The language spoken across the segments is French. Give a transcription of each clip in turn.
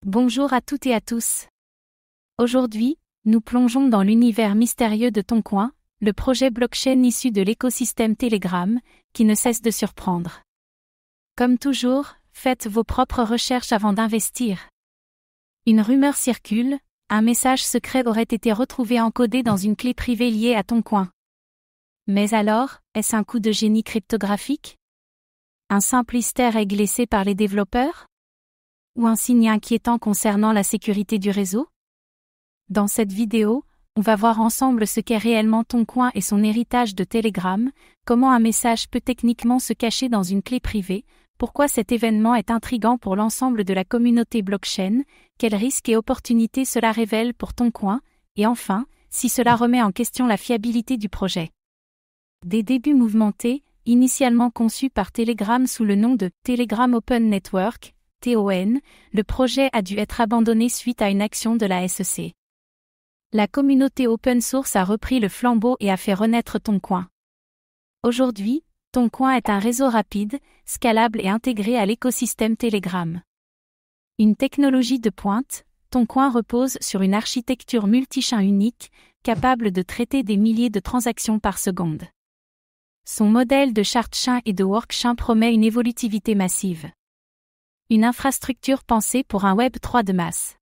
Bonjour à toutes et à tous. Aujourd'hui, nous plongeons dans l'univers mystérieux de Toncoin, le projet blockchain issu de l'écosystème Telegram, qui ne cesse de surprendre. Comme toujours, faites vos propres recherches avant d'investir. Une rumeur circule, un message secret aurait été retrouvé encodé dans une clé privée liée à Toncoin. Mais alors, est-ce un coup de génie cryptographique? Un simple easter egg laissé par les développeurs? Ou un signe inquiétant concernant la sécurité du réseau? Dans cette vidéo, on va voir ensemble ce qu'est réellement Toncoin et son héritage de Telegram, comment un message peut techniquement se cacher dans une clé privée, pourquoi cet événement est intriguant pour l'ensemble de la communauté blockchain, quels risques et opportunités cela révèle pour Toncoin, et enfin, si cela remet en question la fiabilité du projet. Des débuts mouvementés, initialement conçus par Telegram sous le nom de Telegram Open Network, TON, le projet a dû être abandonné suite à une action de la SEC. La communauté open source a repris le flambeau et a fait renaître Toncoin. Aujourd'hui, Toncoin est un réseau rapide, scalable et intégré à l'écosystème Telegram. Une technologie de pointe, Toncoin repose sur une architecture multi-chain unique, capable de traiter des milliers de transactions par seconde. Son modèle de chart chain et de work chain promet une évolutivité massive. Une infrastructure pensée pour un Web 3 de masse.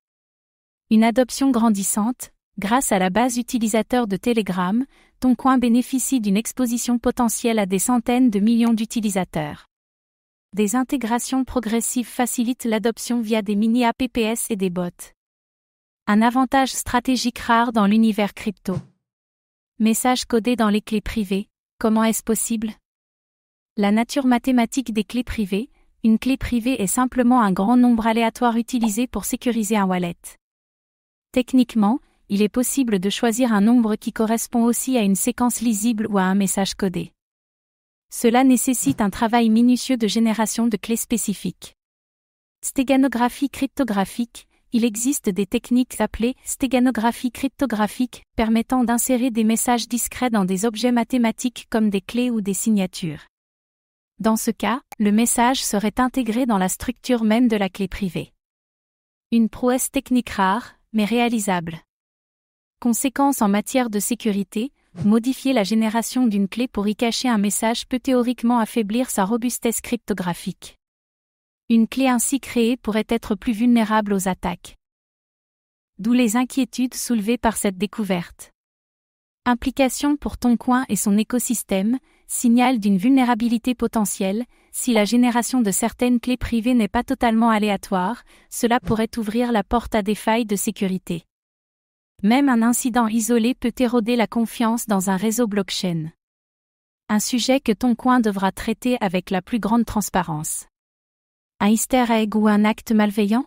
Une adoption grandissante, grâce à la base utilisateur de Telegram, Toncoin bénéficie d'une exposition potentielle à des centaines de millions d'utilisateurs. Des intégrations progressives facilitent l'adoption via des mini-apps et des bots. Un avantage stratégique rare dans l'univers crypto. Messages codés dans les clés privées, comment est-ce possible? La nature mathématique des clés privées. Une clé privée est simplement un grand nombre aléatoire utilisé pour sécuriser un wallet. Techniquement, il est possible de choisir un nombre qui correspond aussi à une séquence lisible ou à un message codé. Cela nécessite un travail minutieux de génération de clés spécifiques. Stéganographie cryptographique. Il existe des techniques appelées stéganographie cryptographique permettant d'insérer des messages discrets dans des objets mathématiques comme des clés ou des signatures. Dans ce cas, le message serait intégré dans la structure même de la clé privée. Une prouesse technique rare, mais réalisable. Conséquence en matière de sécurité, modifier la génération d'une clé pour y cacher un message peut théoriquement affaiblir sa robustesse cryptographique. Une clé ainsi créée pourrait être plus vulnérable aux attaques. D'où les inquiétudes soulevées par cette découverte. Implication pour Toncoin et son écosystème, signal d'une vulnérabilité potentielle, si la génération de certaines clés privées n'est pas totalement aléatoire, cela pourrait ouvrir la porte à des failles de sécurité. Même un incident isolé peut éroder la confiance dans un réseau blockchain. Un sujet que Toncoin devra traiter avec la plus grande transparence. Un easter egg ou un acte malveillant?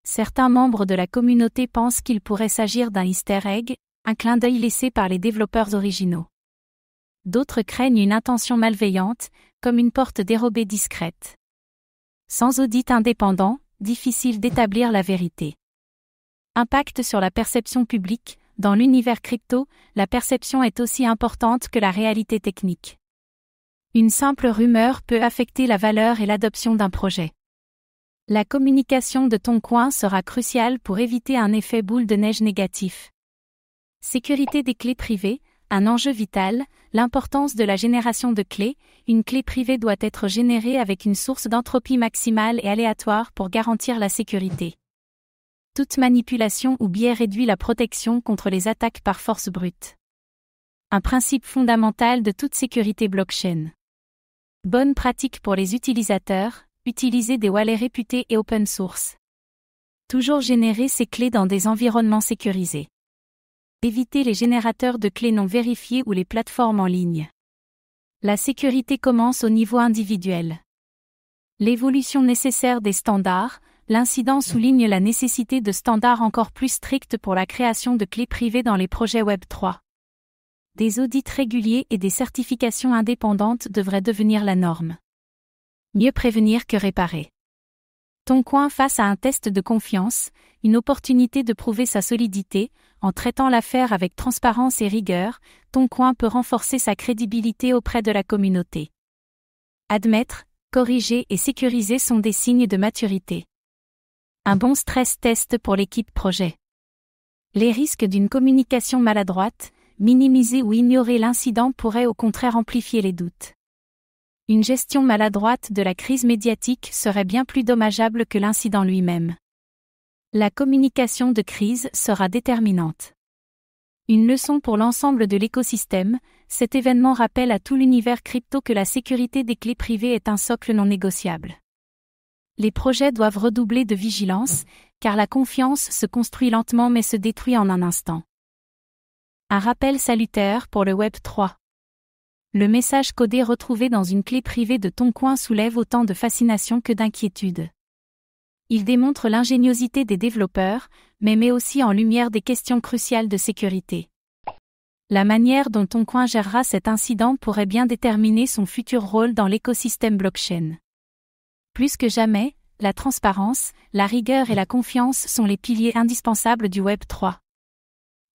Certains membres de la communauté pensent qu'il pourrait s'agir d'un easter egg, un clin d'œil laissé par les développeurs originaux. D'autres craignent une intention malveillante, comme une porte dérobée discrète. Sans audit indépendant, difficile d'établir la vérité. Impact sur la perception publique. Dans l'univers crypto, la perception est aussi importante que la réalité technique. Une simple rumeur peut affecter la valeur et l'adoption d'un projet. La communication de Toncoin sera cruciale pour éviter un effet boule de neige négatif. Sécurité des clés privées, un enjeu vital, l'importance de la génération de clés. Une clé privée doit être générée avec une source d'entropie maximale et aléatoire pour garantir la sécurité. Toute manipulation ou biais réduit la protection contre les attaques par force brute. Un principe fondamental de toute sécurité blockchain. Bonne pratique pour les utilisateurs, utiliser des wallets réputés et open source. Toujours générer ces clés dans des environnements sécurisés. Éviter les générateurs de clés non vérifiés ou les plateformes en ligne. La sécurité commence au niveau individuel. L'évolution nécessaire des standards, l'incident souligne la nécessité de standards encore plus stricts pour la création de clés privées dans les projets Web 3. Des audits réguliers et des certifications indépendantes devraient devenir la norme. Mieux prévenir que réparer. Toncoin face à un test de confiance, une opportunité de prouver sa solidité, en traitant l'affaire avec transparence et rigueur, Toncoin peut renforcer sa crédibilité auprès de la communauté. Admettre, corriger et sécuriser sont des signes de maturité. Un bon stress test pour l'équipe projet. Les risques d'une communication maladroite, minimiser ou ignorer l'incident pourraient au contraire amplifier les doutes. Une gestion maladroite de la crise médiatique serait bien plus dommageable que l'incident lui-même. La communication de crise sera déterminante. Une leçon pour l'ensemble de l'écosystème, cet événement rappelle à tout l'univers crypto que la sécurité des clés privées est un socle non négociable. Les projets doivent redoubler de vigilance, car la confiance se construit lentement mais se détruit en un instant. Un rappel salutaire pour le Web 3. Le message codé retrouvé dans une clé privée de Toncoin soulève autant de fascination que d'inquiétude. Il démontre l'ingéniosité des développeurs, mais met aussi en lumière des questions cruciales de sécurité. La manière dont Toncoin gérera cet incident pourrait bien déterminer son futur rôle dans l'écosystème blockchain. Plus que jamais, la transparence, la rigueur et la confiance sont les piliers indispensables du Web 3.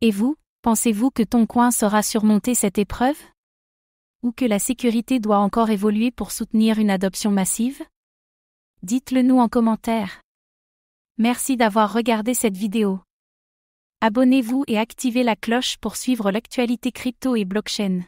Et vous, pensez-vous que Toncoin saura surmonter cette épreuve? Ou que la sécurité doit encore évoluer pour soutenir une adoption massive? Dites-le nous en commentaire. Merci d'avoir regardé cette vidéo. Abonnez-vous et activez la cloche pour suivre l'actualité crypto et blockchain.